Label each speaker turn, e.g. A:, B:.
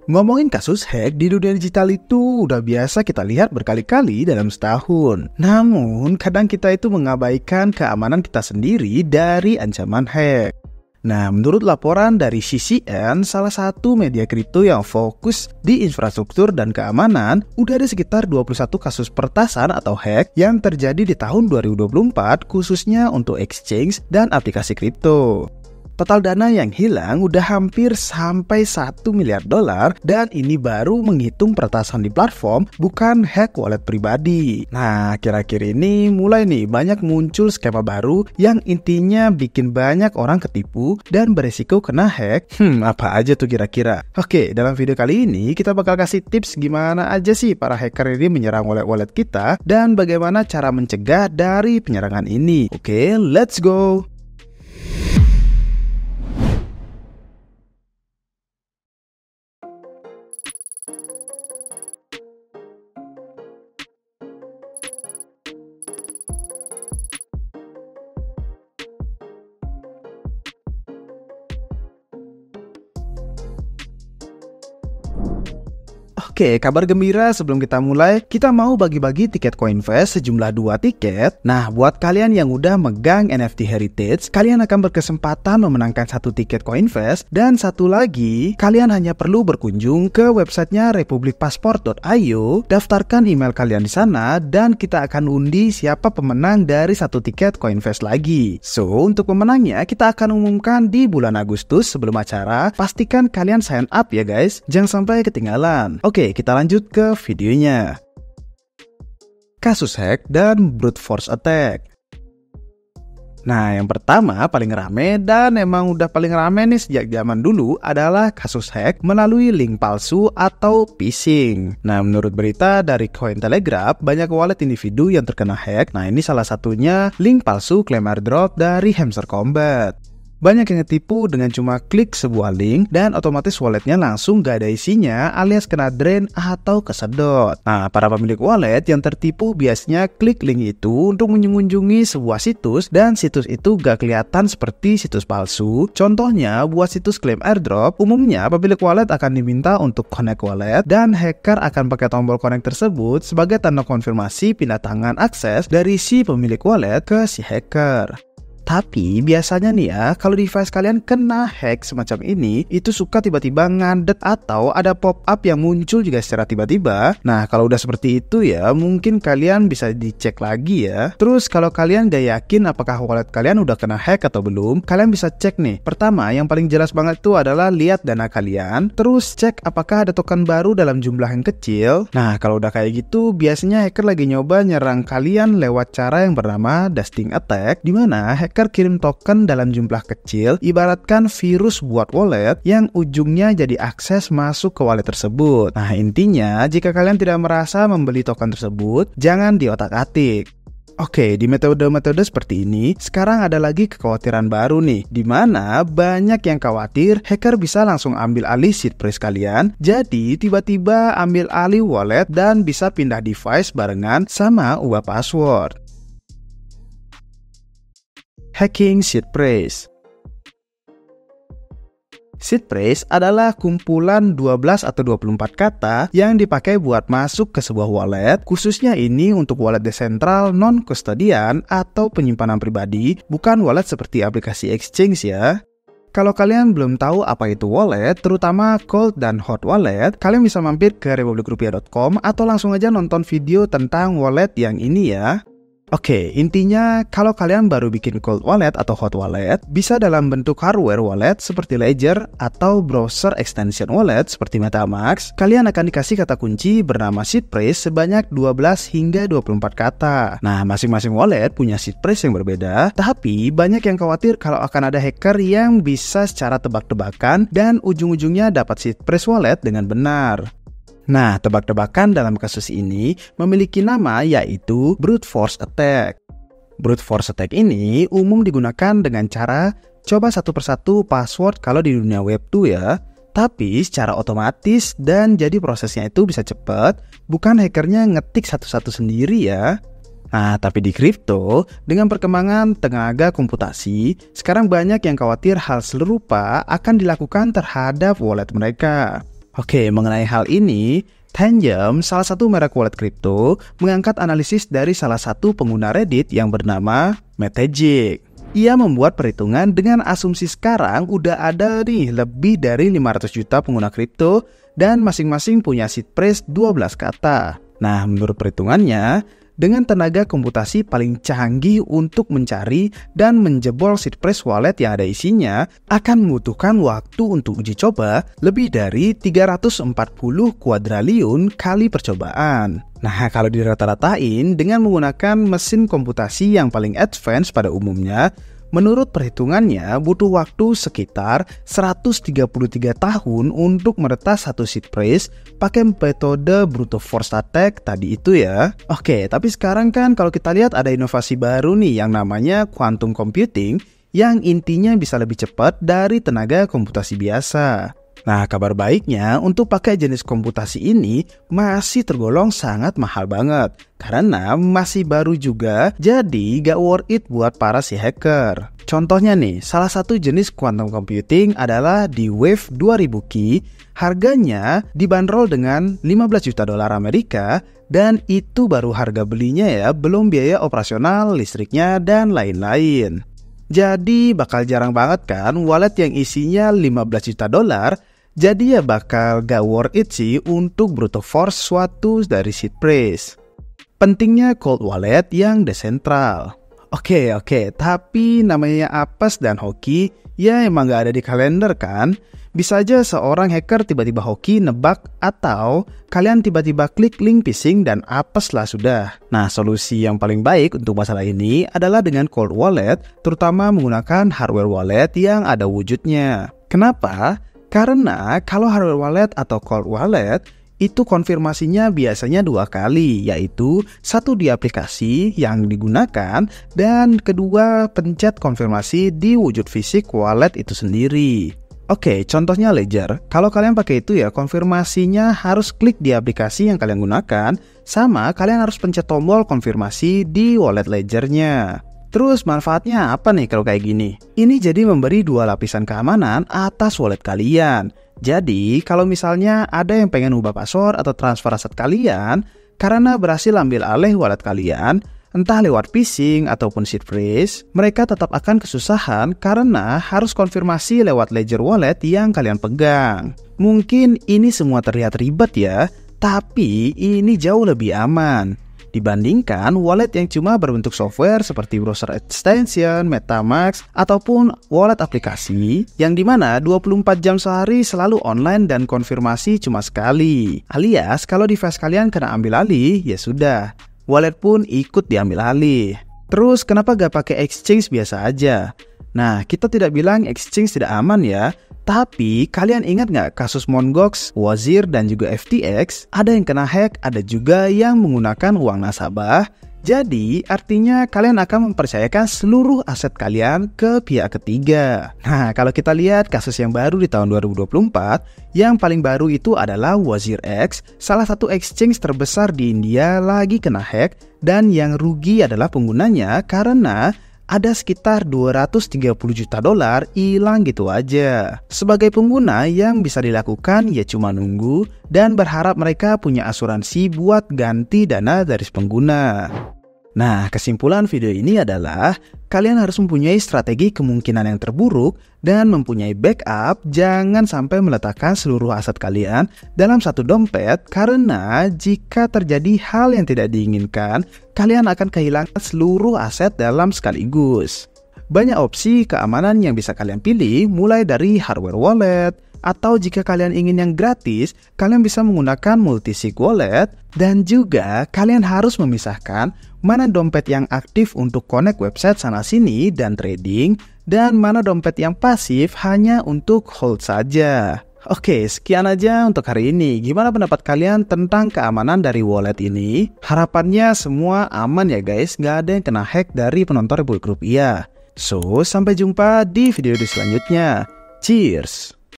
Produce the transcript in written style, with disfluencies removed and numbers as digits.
A: Ngomongin kasus hack di dunia digital itu udah biasa kita lihat berkali-kali dalam setahun. Namun, kadang kita itu mengabaikan keamanan kita sendiri dari ancaman hack. Nah, menurut laporan dari CCN, salah satu media kripto yang fokus di infrastruktur dan keamanan, udah ada sekitar 21 kasus pertasan atau hack yang terjadi di tahun 2024 khususnya untuk exchange dan aplikasi kripto. Total dana yang hilang udah hampir sampai $1 miliar dan ini baru menghitung peretasan di platform, bukan hack wallet pribadi. Nah, kira-kira ini mulai nih banyak muncul skema baru yang intinya bikin banyak orang ketipu dan beresiko kena hack. Apa aja tuh kira-kira? Oke, dalam video kali ini kita bakal kasih tips gimana aja sih para hacker ini menyerang wallet-wallet kita dan bagaimana cara mencegah dari penyerangan ini. Oke, let's go! Oke, kabar gembira sebelum kita mulai, kita mau bagi-bagi tiket Coinvest sejumlah 2 tiket. Nah, buat kalian yang udah megang NFT Heritage, kalian akan berkesempatan memenangkan 1 tiket Coinvest. Dan satu lagi, kalian hanya perlu berkunjung ke websitenya republicpassport.io, daftarkan email kalian di sana, dan kita akan undi siapa pemenang dari 1 tiket Coinvest lagi. So, untuk pemenangnya, kita akan umumkan di bulan Agustus sebelum acara. Pastikan kalian sign up ya guys, jangan sampai ketinggalan. Oke, kita lanjut ke videonya. Kasus hack dan brute force attack. Nah, yang pertama paling rame dan emang udah paling rame nih sejak zaman dulu adalah kasus hack melalui link palsu atau phishing. Nah, menurut berita dari Cointelegraph, banyak wallet individu yang terkena hack. Nah, ini salah satunya link palsu klaim airdrop dari Hamster Combat. Banyak yang ngetipu dengan cuma klik sebuah link dan otomatis walletnya langsung gak ada isinya alias kena drain atau kesedot. Nah, para pemilik wallet yang tertipu biasanya klik link itu untuk mengunjungi sebuah situs dan situs itu gak kelihatan seperti situs palsu. Contohnya, buat situs klaim airdrop, umumnya pemilik wallet akan diminta untuk connect wallet dan hacker akan pakai tombol connect tersebut sebagai tanda konfirmasi pindah tangan akses dari si pemilik wallet ke si hacker. Tapi biasanya nih ya, kalau device kalian kena hack semacam ini, itu suka tiba-tiba ngadet atau ada pop-up yang muncul juga secara tiba-tiba. Nah, kalau udah seperti itu ya, mungkin kalian bisa dicek lagi ya. Terus kalau kalian gak yakin apakah wallet kalian udah kena hack atau belum, kalian bisa cek nih. Pertama, yang paling jelas banget itu adalah lihat dana kalian. Terus cek apakah ada token baru dalam jumlah yang kecil. Nah, kalau udah kayak gitu, biasanya hacker lagi nyoba nyerang kalian lewat cara yang bernama dusting attack, dimana hacker kirim token dalam jumlah kecil, ibaratkan virus buat wallet yang ujungnya jadi akses masuk ke wallet tersebut. Nah, intinya jika kalian tidak merasa membeli token tersebut, jangan diotak-atik. Oke, di metode-metode seperti ini, sekarang ada lagi kekhawatiran baru nih, di mana banyak yang khawatir hacker bisa langsung ambil alih seed phrase kalian, jadi tiba-tiba ambil alih wallet dan bisa pindah device barengan sama ubah password. Hacking seed phrase. Seed phrase adalah kumpulan 12 atau 24 kata yang dipakai buat masuk ke sebuah wallet, khususnya ini untuk wallet desentral non-custodian atau penyimpanan pribadi, bukan wallet seperti aplikasi exchange ya. Kalau kalian belum tahu apa itu wallet, terutama cold dan hot wallet, kalian bisa mampir ke republicrupiah.com atau langsung aja nonton video tentang wallet yang ini ya. Oke, intinya kalau kalian baru bikin cold wallet atau hot wallet, bisa dalam bentuk hardware wallet seperti Ledger atau browser extension wallet seperti MetaMask, kalian akan dikasih kata kunci bernama seed phrase sebanyak 12 hingga 24 kata. Nah, masing-masing wallet punya seed phrase yang berbeda, tapi banyak yang khawatir kalau akan ada hacker yang bisa secara tebak-tebakan dan ujung-ujungnya dapat seed phrase wallet dengan benar. Nah, tebak-tebakan dalam kasus ini memiliki nama yaitu brute force attack. Brute force attack ini umum digunakan dengan cara coba satu persatu password kalau di dunia web 2 ya, tapi secara otomatis dan jadi prosesnya itu bisa cepat, bukan hackernya ngetik satu-satu sendiri ya. Nah, tapi di kripto, dengan perkembangan tenaga komputasi, sekarang banyak yang khawatir hal serupa akan dilakukan terhadap wallet mereka. Oke, mengenai hal ini, Tangem, salah satu merek wallet kripto, mengangkat analisis dari salah satu pengguna Reddit yang bernama Metagik. Ia membuat perhitungan dengan asumsi sekarang udah ada nih lebih dari 500 juta pengguna kripto dan masing-masing punya seed phrase 12 kata. Nah, menurut perhitungannya, dengan tenaga komputasi paling canggih untuk mencari dan menjebol seed phrase wallet yang ada isinya akan membutuhkan waktu untuk uji coba lebih dari 340 kuadriliun kali percobaan. Nah, kalau dirata-ratain dengan menggunakan mesin komputasi yang paling advance pada umumnya, menurut perhitungannya butuh waktu sekitar 133 tahun untuk meretas satu seed phrase pakai metode brute force attack tadi itu ya. Oke, tapi sekarang kan kalau kita lihat ada inovasi baru nih yang namanya quantum computing yang intinya bisa lebih cepat dari tenaga komputasi biasa. Nah, kabar baiknya untuk pakai jenis komputasi ini masih tergolong sangat mahal banget karena masih baru juga, jadi gak worth it buat para si hacker. Contohnya nih, salah satu jenis quantum computing adalah D-Wave 2000 Key. Harganya dibanderol dengan 15 juta dolar Amerika dan itu baru harga belinya ya, belum biaya operasional, listriknya, dan lain-lain. Jadi bakal jarang banget kan wallet yang isinya 15 juta dolar. Jadi ya bakal gak worth it sih untuk brute force suatu dari seed phrase. Pentingnya cold wallet yang desentral. Oke, tapi namanya apes dan hoki ya emang gak ada di kalender kan? Bisa aja seorang hacker tiba-tiba hoki nebak atau kalian tiba-tiba klik link phishing dan apes lah sudah. Nah, solusi yang paling baik untuk masalah ini adalah dengan cold wallet, terutama menggunakan hardware wallet yang ada wujudnya. Kenapa? Karena kalau hardware wallet atau cold wallet itu konfirmasinya biasanya 2 kali, yaitu satu di aplikasi yang digunakan dan kedua pencet konfirmasi di wujud fisik wallet itu sendiri. Oke, contohnya Ledger. Kalau kalian pakai itu ya konfirmasinya harus klik di aplikasi yang kalian gunakan, sama kalian harus pencet tombol konfirmasi di wallet Ledgernya. Terus manfaatnya apa nih kalau kayak gini? Ini jadi memberi 2 lapisan keamanan atas wallet kalian. Jadi kalau misalnya ada yang pengen ubah password atau transfer aset kalian karena berhasil ambil alih wallet kalian, entah lewat phishing ataupun seed phrase, mereka tetap akan kesusahan karena harus konfirmasi lewat Ledger wallet yang kalian pegang. Mungkin ini semua terlihat ribet ya, tapi ini jauh lebih aman dibandingkan wallet yang cuma berbentuk software seperti browser extension, MetaMask, ataupun wallet aplikasi yang dimana 24 jam sehari selalu online dan konfirmasi cuma sekali. Alias kalau device kalian kena ambil alih, ya sudah, wallet pun ikut diambil alih. Terus kenapa gak pakai exchange biasa aja? Nah, kita tidak bilang exchange tidak aman ya, tapi kalian ingat gak kasus Mt. Gox, Wazir, dan juga FTX? Ada yang kena hack, ada juga yang menggunakan uang nasabah. Jadi artinya kalian akan mempercayakan seluruh aset kalian ke pihak ketiga. Nah, kalau kita lihat kasus yang baru di tahun 2024, yang paling baru itu adalah Wazir X, salah satu exchange terbesar di India lagi kena hack, dan yang rugi adalah penggunanya karena ada sekitar 230 juta dolar hilang gitu aja. Sebagai pengguna yang bisa dilakukan ya cuma nunggu dan berharap mereka punya asuransi buat ganti dana dari pengguna. Nah, kesimpulan video ini adalah kalian harus mempunyai strategi kemungkinan yang terburuk dan mempunyai backup. Jangan sampai meletakkan seluruh aset kalian dalam satu dompet karena jika terjadi hal yang tidak diinginkan, kalian akan kehilangan seluruh aset dalam sekaligus. Banyak opsi keamanan yang bisa kalian pilih, mulai dari hardware wallet, atau jika kalian ingin yang gratis, kalian bisa menggunakan multisig wallet, dan juga kalian harus memisahkan mana dompet yang aktif untuk connect website sana-sini dan trading, dan mana dompet yang pasif hanya untuk hold saja. Oke, sekian aja untuk hari ini. Gimana pendapat kalian tentang keamanan dari wallet ini? Harapannya semua aman ya guys, nggak ada yang kena hack dari penonton Republik Rupiah. So, sampai jumpa di video selanjutnya. Cheers!